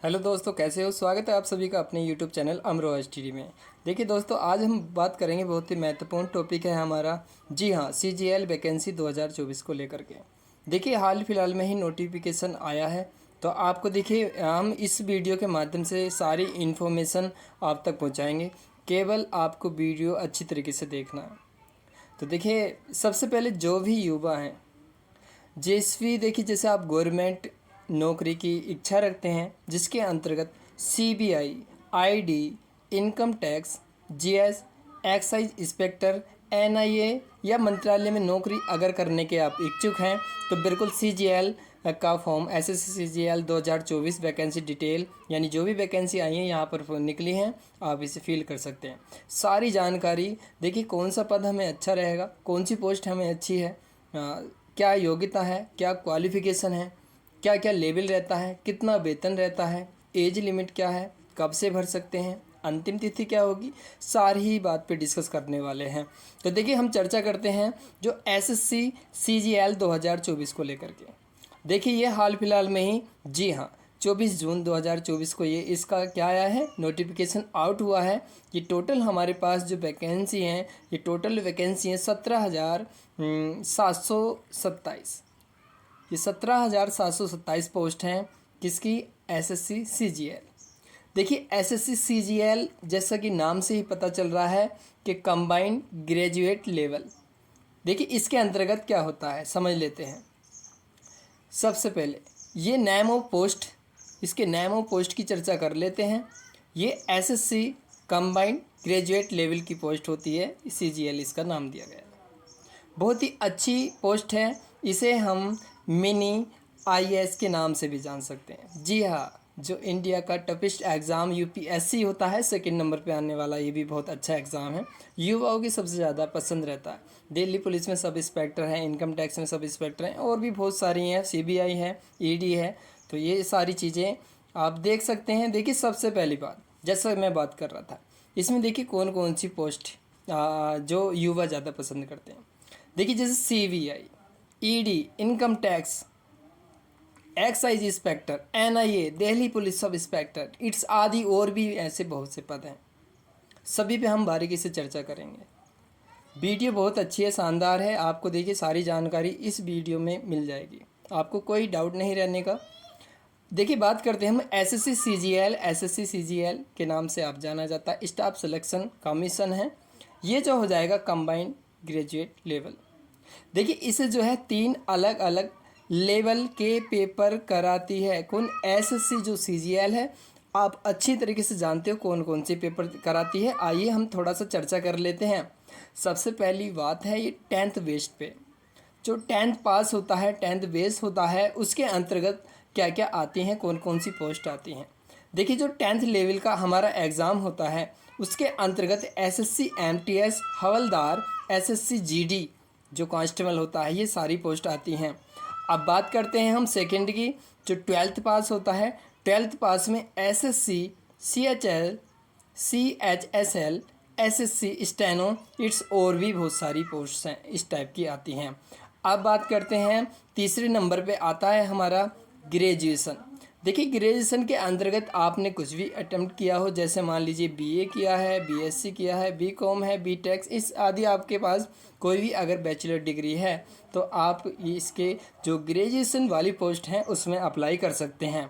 Hello दोस्तों, कैसे हो। स्वागत है आप सभी का अपने यूट्यूब चैनल अमरोज टीवी में। देखिए दोस्तों, आज हम बात करेंगे, बहुत ही महत्वपूर्ण टॉपिक है हमारा। जी हाँ, सीजीएल वैकेंसी 2024 को लेकर के। देखिए, हाल फिलहाल में ही नोटिफिकेशन आया है, तो आपको देखिए हम इस वीडियो के माध्यम से सारी इन्फॉर्मेशन आप तक पहुँचाएँगे। केवल आपको वीडियो अच्छी तरीके से देखना है। तो देखिए, सबसे पहले जो भी युवा हैं, जेएसवी, देखिए जैसे आप गवर्नमेंट नौकरी की इच्छा रखते हैं जिसके अंतर्गत CBI, ID, income tax, GS, excise inspector, NIA या मंत्रालय में नौकरी अगर करने के आप इच्छुक हैं तो बिल्कुल सीजीएल का form SSC CGL 2024 vacancy detail, यानी जो भी वैकेंसी आई है यहाँ पर निकली हैं, आप इसे फिल कर सकते हैं। सारी जानकारी देखिए, कौन सा पद हमें अच्छा रहेगा, कौन सी पोस्ट हमें अच्छी है, क्या योग्यता है, क्या क्वालिफ़िकेशन है, क्या क्या लेवल रहता है, कितना वेतन रहता है, एज लिमिट क्या है, कब से भर सकते हैं, अंतिम तिथि क्या होगी, सारी ही बात पे डिस्कस करने वाले हैं। तो देखिए, हम चर्चा करते हैं जो एसएससी सीजीएल 2024 को लेकर के। देखिए, ये हाल फिलहाल में ही, जी हाँ, 24 जून 2024 को ये इसका क्या आया है, नोटिफिकेशन आउट हुआ है। ये टोटल हमारे पास जो वैकेंसी हैं, ये टोटल वैकेंसी हैं 17,727। ये 17,727 पोस्ट हैं किसकी, एसएससी सीजीएल। देखिए, एसएससी सीजीएल जैसा कि नाम से ही पता चल रहा है कि कंबाइंड ग्रेजुएट लेवल। देखिए, इसके अंतर्गत क्या होता है समझ लेते हैं। सबसे पहले ये नेम ऑफ पोस्ट, इसके नेम ऑफ पोस्ट की चर्चा कर लेते हैं। ये एसएससी कंबाइंड ग्रेजुएट लेवल की पोस्ट होती है, सीजीएल इसका नाम दिया गया है। बहुत ही अच्छी पोस्ट है, इसे हम मिनी आईएएस के नाम से भी जान सकते हैं। जी हाँ, जो इंडिया का टफेस्ट एग्ज़ाम यूपीएससी होता है, सेकंड नंबर पे आने वाला, ये भी बहुत अच्छा एग्ज़ाम है, युवाओं की सबसे ज़्यादा पसंद रहता है। दिल्ली पुलिस में सब इंस्पेक्टर हैं, इनकम टैक्स में सब इंस्पेक्टर हैं, और भी बहुत सारी हैं, सीबीआई है, ईडी है। तो ये सारी चीज़ें आप देख सकते हैं। देखिए, सबसे पहली बात, जैसा मैं बात कर रहा था, इसमें देखिए कौन कौन सी पोस्ट जो युवा ज़्यादा पसंद करते हैं। देखिए, जैसे CBI, ED, income tax, excise inspector, NIA, Delhi police sub inspector, it's आदि और भी ऐसे बहुत से पद हैं। सभी पे हम बारीकी से चर्चा करेंगे। वीडियो बहुत अच्छी है, शानदार है। आपको देखिए सारी जानकारी इस वीडियो में मिल जाएगी, आपको कोई डाउट नहीं रहने का। देखिए, बात करते हैं हम एसएससी सीजीएल। एसएससी सीजीएल के नाम से आप जाना जाता है, स्टाफ सिलेक्शन कमीशन है। ये जो हो जाएगा कंबाइंड ग्रेजुएट लेवल। देखिए, इसे जो है 3 अलग अलग लेवल के पेपर कराती है। कौन, एसएससी जो सीजीएल है, आप अच्छी तरीके से जानते हो कौन कौन से पेपर कराती है। आइए हम थोड़ा सा चर्चा कर लेते हैं। सबसे पहली बात है, ये 10th बेस्ड पे, जो 10th पास होता है, 10th बेस होता है, उसके अंतर्गत क्या क्या आती हैं, कौन कौन सी पोस्ट आती हैं। देखिए, जो 10th लेवल का हमारा एग्ज़ाम होता है, उसके अंतर्गत एसएससी एमटीएस हवलदार, एसएससी जीडी जो कांस्टेबल होता है, ये सारी पोस्ट आती हैं। अब बात करते हैं हम सेकंड की, जो 12th पास होता है। 12th पास में SSC CHL, CHSL, SSC steno, it's और भी बहुत सारी पोस्ट्स हैं इस टाइप की आती हैं। अब बात करते हैं, तीसरे नंबर पे आता है हमारा ग्रेजुएशन। देखिए, ग्रेजुएशन के अंतर्गत आपने कुछ भी अटेम्प्ट किया हो, जैसे मान लीजिए बीए किया है, बीएससी किया है, बीकॉम है, बीटेक, इस आदि आपके पास कोई भी अगर बैचलर डिग्री है तो आप इसके जो ग्रेजुएशन वाली पोस्ट हैं उसमें अप्लाई कर सकते हैं।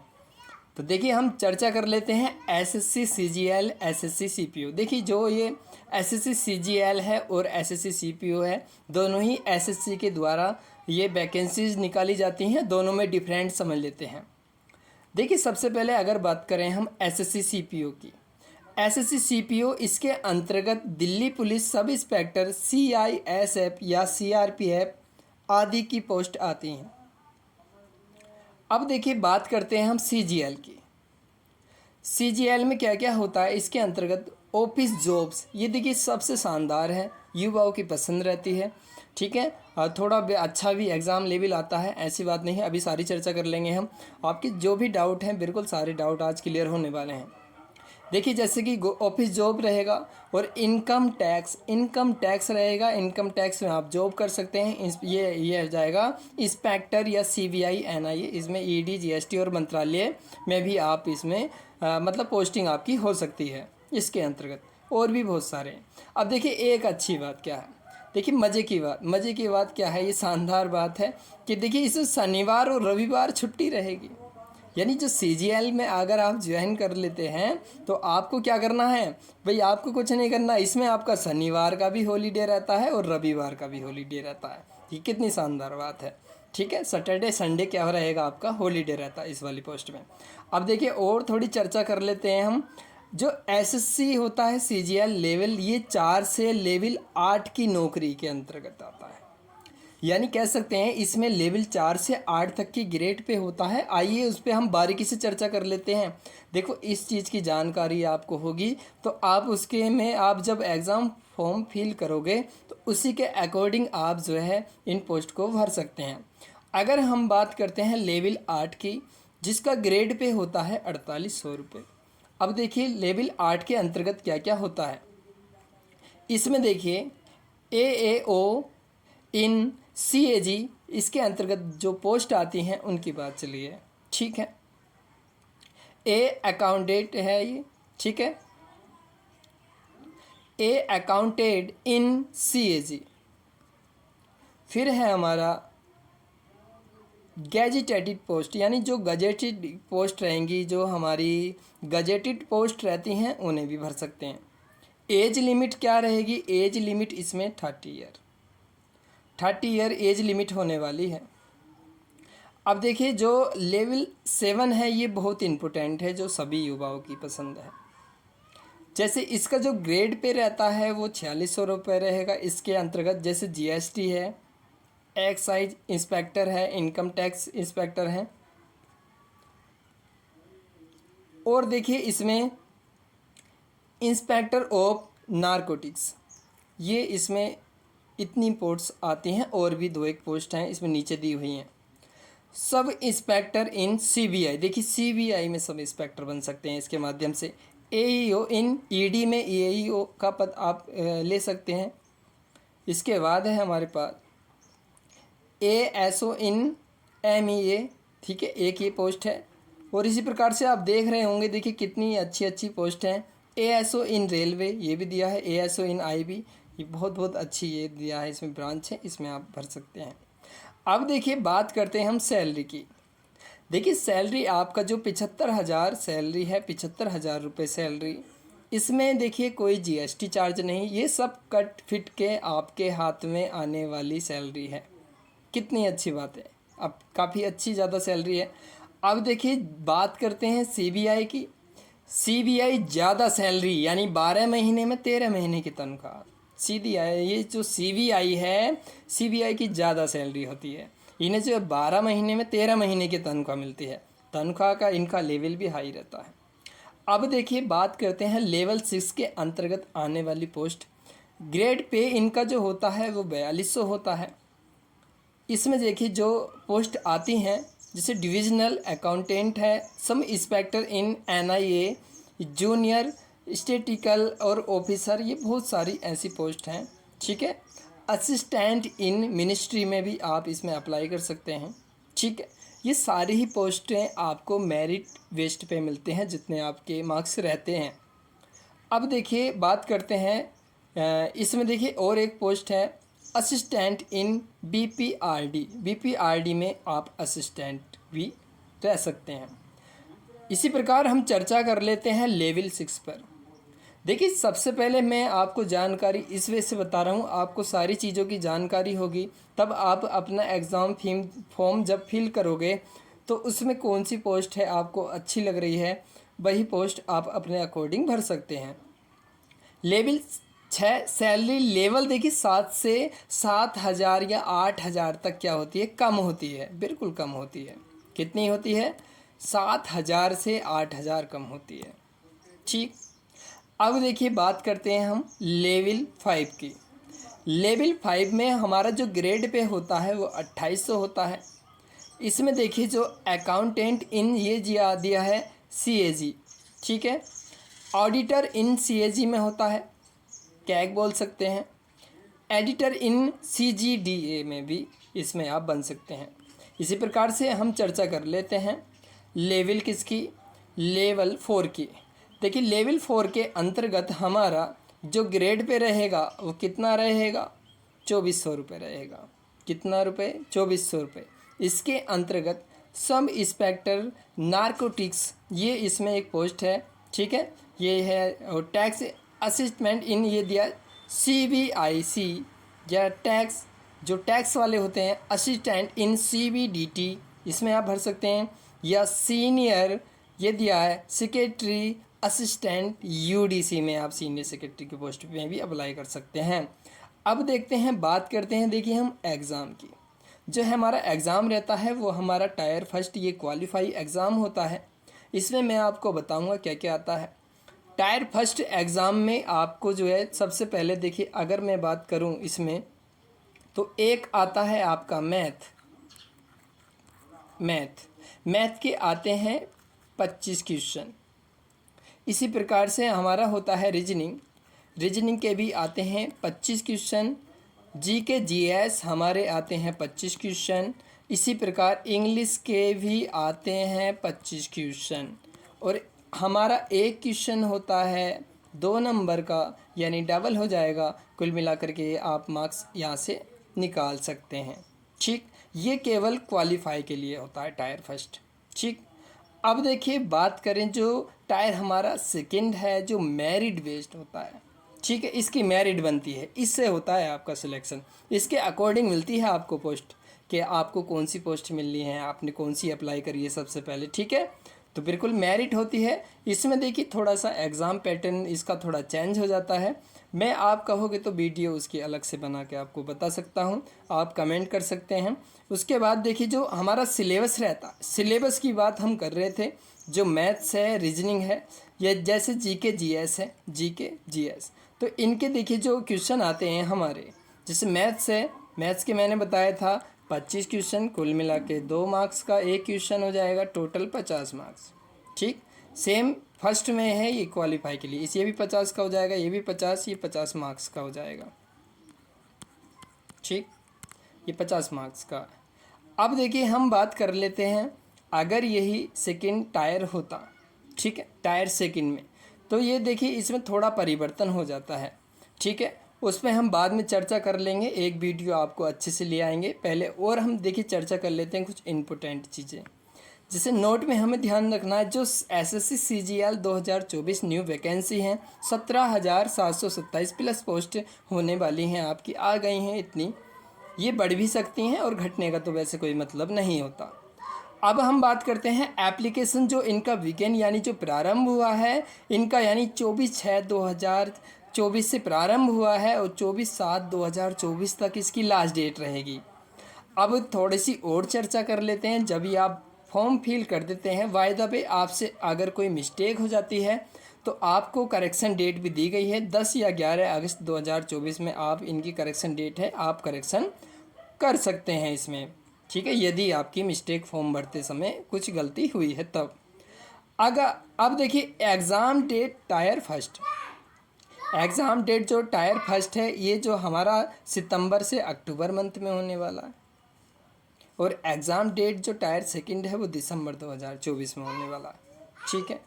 तो देखिए, हम चर्चा कर लेते हैं एसएससी सीजीएल, एसएससी सीपीओ। देखिए, जो ये एसएससी सीजीएल है और एसएससी सीपीओ है, दोनों ही एसएससी के द्वारा ये वैकेंसीज निकाली जाती हैं। दोनों में डिफरेंट समझ लेते हैं। देखिए, सबसे पहले अगर बात करें हम एसएससी सीपीओ की, एसएससी सीपीओ इसके अंतर्गत Delhi police sub inspector, CISF या सीआरपीएफ आदि की पोस्ट आती हैं। अब देखिए, बात करते हैं हम सीजीएल की। सीजीएल में क्या क्या होता है, इसके अंतर्गत ऑफिस जॉब्स, ये देखिए सबसे शानदार है, युवाओं की पसंद रहती है। ठीक है, थोड़ा अच्छा भी एग्ज़ाम लेवल आता है, ऐसी बात नहीं है। अभी सारी चर्चा कर लेंगे हम। आपके जो भी डाउट हैं, बिल्कुल सारे डाउट आज क्लियर होने वाले हैं। देखिए जैसे कि ऑफिस जॉब रहेगा और इनकम टैक्स रहेगा। इनकम टैक्स में आप जॉब कर सकते हैं। ये हो जाएगा इंस्पेक्टर या CBI NIA। इसमें ED GST और मंत्रालय में भी आप इसमें मतलब पोस्टिंग आपकी हो सकती है इसके अंतर्गत। और भी बहुत सारे हैं। अब देखिए एक अच्छी बात क्या है, देखिए मज़े की बात क्या है, ये शानदार बात है कि देखिए इस शनिवार और रविवार छुट्टी रहेगी। यानी जो CGL में अगर आप ज्वाइन कर लेते हैं तो आपको क्या करना है भाई, आपको कुछ नहीं करना। इसमें आपका शनिवार का भी हॉलीडे रहता है और रविवार का भी हॉलीडे रहता है। ये कितनी शानदार बात है। ठीक है, सैटरडे संडे क्या रहेगा आपका हॉलीडे रहता है इस वाली पोस्ट में। अब देखिए और थोड़ी चर्चा कर लेते हैं हम। जो SSC होता है CGL लेवल, ये 4 से लेवल 8 की नौकरी के अंतर्गत आता है। यानी कह सकते हैं इसमें लेवल 4 से 8 तक की ग्रेड पे होता है। आइए उस पर हम बारीकी से चर्चा कर लेते हैं। देखो इस चीज़ की जानकारी आपको होगी तो आप उसके में आप जब एग्ज़ाम फॉर्म फिल करोगे तो उसी के अकॉर्डिंग आप जो है इन पोस्ट को भर सकते हैं। अगर हम बात करते हैं लेवल 8 की, जिसका ग्रेड पे होता है 4800 रुपये। अब देखिए लेवल 8 के अंतर्गत क्या क्या होता है। इसमें देखिए AAO इन CAG, इसके अंतर्गत जो पोस्ट आती हैं उनकी बात चलिए। ठीक है, अकाउंटेंट है ये। ठीक है, अकाउंटेंट इन CAG। फिर है हमारा गैजेटेड पोस्ट, यानी जो गजेटेड पोस्ट रहेंगी, जो हमारी गजेटेड पोस्ट रहती हैं उन्हें भी भर सकते हैं। एज लिमिट क्या रहेगी, एज लिमिट इसमें 30 ईयर एज लिमिट होने वाली है। अब देखिए जो लेवल 7 है ये बहुत इम्पोर्टेंट है, जो सभी युवाओं की पसंद है। जैसे इसका जो ग्रेड पे रहता है वो 4600 रुपये रहेगा। इसके अंतर्गत जैसे GST है, एक्साइज इंस्पेक्टर है, इनकम टैक्स इंस्पेक्टर है। और देखिए इसमें इंस्पेक्टर ऑफ नारकोटिक्स, ये इसमें इतनी पोस्ट्स आती हैं। और भी 2-1 पोस्ट हैं इसमें नीचे दी हुई हैं। सब इंस्पेक्टर इन CBI, देखिए CBI में सब इंस्पेक्टर बन सकते हैं इसके माध्यम से। AEO इन ED में AEO का पद आप ले सकते हैं। इसके बाद है हमारे पास ASO इन MEA। ठीक है, एक ये पोस्ट है। और इसी प्रकार से आप देख रहे होंगे, देखिए कितनी अच्छी अच्छी पोस्ट हैं। ASO इन रेलवे ये भी दिया है, ASO इन IB, ये बहुत अच्छी ये दिया है, इसमें ब्रांच है, इसमें आप भर सकते हैं। अब देखिए बात करते हैं हम सैलरी की। देखिए सैलरी आपका जो 75,000 सैलरी है, 75,000 रुपये सैलरी, इसमें देखिए कोई GST चार्ज नहीं, ये सब कट फिट के आपके हाथ में आने वाली सैलरी है। कितनी अच्छी बात है, अब काफ़ी अच्छी ज़्यादा सैलरी है। अब देखिए बात करते हैं CBI की। CBI ज़्यादा सैलरी, यानी 12 महीने में 13 महीने की तनख्वाह। ये जो CBI है, CBI की ज़्यादा सैलरी होती है। इन्हें जो 12 महीने में 13 महीने की तनख्वाह मिलती है। तनख्वाह का इनका लेवल भी हाई रहता है। अब देखिए बात करते हैं लेवल 6 के अंतर्गत आने वाली पोस्ट। ग्रेड पे इनका जो होता है वो 4200 होता है। इसमें देखिए जो पोस्ट आती हैं, जैसे डिविजनल अकाउंटेंट है, सब इंस्पेक्टर इन NIA, जूनियर स्टैटिस्टिकल और ऑफिसर, ये बहुत सारी ऐसी पोस्ट हैं। ठीक है, असिस्टेंट इन मिनिस्ट्री में भी आप इसमें अप्लाई कर सकते हैं। ठीक है, ये सारी ही पोस्टें आपको मेरिट बेस्ड पे मिलते हैं, जितने आपके मार्क्स रहते हैं। अब देखिए बात करते हैं इसमें देखिए और एक पोस्ट है असिस्टेंट इन BPRD में आप असिस्टेंट भी रह सकते हैं। इसी प्रकार हम चर्चा कर लेते हैं लेवल 6 पर। देखिए सबसे पहले मैं आपको जानकारी इस वजह से बता रहा हूँ, आपको सारी चीज़ों की जानकारी होगी, तब आप अपना एग्ज़ाम फॉर्म जब फिल करोगे तो उसमें कौन सी पोस्ट है आपको अच्छी लग रही है, वही पोस्ट आप अपने अकॉर्डिंग भर सकते हैं। लेवल 6 सैलरी लेवल देखिए 7 से 7,000 या 8,000 तक क्या होती है, कम होती है, बिल्कुल कम होती है। कितनी होती है, 7,000 से 8,000 कम होती है। ठीक, अब देखिए बात करते हैं हम लेवल 5 की। लेवल 5 में हमारा जो ग्रेड पे होता है वो 2800 होता है। इसमें देखिए जो अकाउंटेंट इन ये दिया है CAG। ठीक है, ऑडिटर इन CAG में होता है, कैग बोल सकते हैं। एडिटर इन CGDA में भी इसमें आप बन सकते हैं। इसी प्रकार से हम चर्चा कर लेते हैं लेवल किसकी, लेवल 4 की। देखिए लेवल 4 के अंतर्गत हमारा जो ग्रेड पे रहेगा वो कितना रहेगा, 2400 रुपये रहेगा। कितना रुपये, 2400 रुपये। इसके अंतर्गत सब इंस्पेक्टर नारकोटिक्स, ये इसमें एक पोस्ट है, ठीक है, ये है। और टैक्स असिस्टेंट इन, ये दिया CBIC, या टैक्स, जो टैक्स वाले होते हैं, असिस्टेंट इन CBDT, इसमें आप भर सकते हैं। या सीनियर, ये दिया है सेक्रेटरी असिस्टेंट UDC में, आप सीनियर सेक्रेटरी की पोस्ट में भी अप्लाई कर सकते हैं। अब देखते हैं, बात करते हैं, देखिए हम एग्ज़ाम की। जो हमारा एग्ज़ाम रहता है वो हमारा टायर फर्स्ट, ये क्वालिफाई एग्ज़ाम होता है। इसमें मैं आपको बताऊंगा क्या क्या आता है। टायर फर्स्ट एग्ज़ाम में आपको जो है सबसे पहले देखिए, अगर मैं बात करूं इसमें, तो एक आता है आपका मैथ के आते हैं 25 क्वेश्चन। इसी प्रकार से हमारा होता है रीजनिंग के भी आते हैं 25 क्वेश्चन। GK GS हमारे आते हैं 25 क्वेश्चन। इसी प्रकार इंग्लिश के भी आते हैं 25 क्वेश्चन। और हमारा एक क्वेश्चन होता है 2 नंबर का, यानी डबल हो जाएगा। कुल मिलाकर के आप मार्क्स यहाँ से निकाल सकते हैं, ठीक। ये केवल क्वालिफाई के लिए होता है टायर फर्स्ट, ठीक। अब देखिए बात करें जो टायर हमारा सेकंड है, जो मेरिट बेस्ड होता है, ठीक है। इसकी मेरिट बनती है, इससे होता है आपका सिलेक्शन। इसके अकॉर्डिंग मिलती है आपको पोस्ट, कि आपको कौन सी पोस्ट मिलनी है, आपने कौन सी अप्लाई करी है सबसे पहले, ठीक है। तो बिल्कुल मेरिट होती है। इसमें देखिए थोड़ा सा एग्ज़ाम पैटर्न इसका थोड़ा चेंज हो जाता है। मैं आप कहोगे तो वीडियो उसकी अलग से बना के आपको बता सकता हूँ, आप कमेंट कर सकते हैं। उसके बाद देखिए जो हमारा सिलेबस रहता, सिलेबस की बात हम कर रहे थे, जो मैथ्स है, रीजनिंग है, या जैसे GK GS है, GK GS, तो इनके देखिए जो क्वेश्चन आते हैं हमारे, जैसे मैथ्स है, मैथ्स के मैंने बताया था 25 क्वेश्चन, कुल मिला के 2 मार्क्स का एक क्वेश्चन हो जाएगा, टोटल 50 मार्क्स, ठीक। सेम फर्स्ट में है ये क्वालिफाई के लिए, इस ये भी 50 का हो जाएगा, ये भी 50, ये 50 मार्क्स का हो जाएगा, ठीक, ये 50 मार्क्स का। अब देखिए हम बात कर लेते हैं, अगर यही सेकंड टायर होता, ठीक है, टायर सेकंड में, तो ये देखिए इसमें थोड़ा परिवर्तन हो जाता है, ठीक है। उसमें हम बाद में चर्चा कर लेंगे, एक वीडियो आपको अच्छे से ले आएंगे पहले। और हम देखिए चर्चा कर लेते हैं कुछ इम्पोर्टेंट चीज़ें, जैसे नोट में हमें ध्यान रखना है, जो SSC CGL 2024 न्यू वैकेंसी हैं 17,727 प्लस पोस्ट होने वाली हैं, आपकी आ गई हैं इतनी। ये बढ़ भी सकती हैं और घटने का तो वैसे कोई मतलब नहीं होता। अब हम बात करते हैं एप्लीकेशन, जो इनका वीकेंड यानी जो प्रारंभ हुआ है इनका, यानी 24/6/2024 से प्रारंभ हुआ है और 24/7/2024 तक इसकी लास्ट डेट रहेगी। अब थोड़ी सी और चर्चा कर लेते हैं। जब भी आप फॉर्म फिल कर देते हैं, वायदा पे आपसे अगर कोई मिस्टेक हो जाती है तो आपको करेक्शन डेट भी दी गई है, 10 या 11 अगस्त 2024 में आप इनकी करेक्शन डेट है, आप करेक्शन कर सकते हैं इसमें, ठीक है, यदि आपकी मिस्टेक फॉर्म भरते समय कुछ गलती हुई है तब। अगर अब देखिए exam date tier first, exam date जो टायर फर्स्ट है ये जो हमारा सितंबर से अक्टूबर मंथ में होने वाला है, और एग्ज़ाम डेट जो टायर सेकंड है वो दिसंबर 2024 में होने वाला है, ठीक है।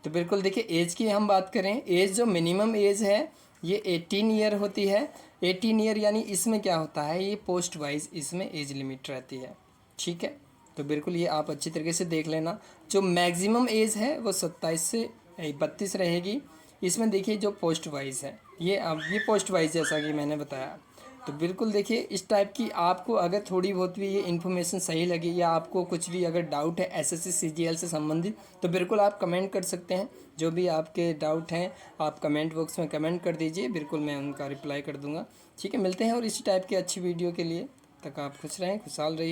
तो बिल्कुल देखिए एज की हम बात करें, एज जो मिनिमम एज है ये 18 ईयर होती है। 18 ईयर यानी इसमें क्या होता है, ये पोस्ट वाइज इसमें एज लिमिट रहती है, ठीक है। तो बिल्कुल ये आप अच्छी तरीके से देख लेना। जो मैक्सिमम एज है वो 27 से 32 रहेगी। इसमें देखिए जो पोस्ट वाइज है, ये पोस्ट वाइज जैसा कि मैंने बताया। तो बिल्कुल देखिए इस टाइप की आपको अगर थोड़ी बहुत भी ये इन्फॉर्मेशन सही लगी, या आपको कुछ भी अगर डाउट है SSC CGL से संबंधित, तो बिल्कुल आप कमेंट कर सकते हैं। जो भी आपके डाउट हैं आप कमेंट बॉक्स में कमेंट कर दीजिए, बिल्कुल मैं उनका रिप्लाई कर दूंगा, ठीक है। मिलते हैं और इसी टाइप की अच्छी वीडियो के लिए, तक आप खुश रहें, खुशहाल रहिए।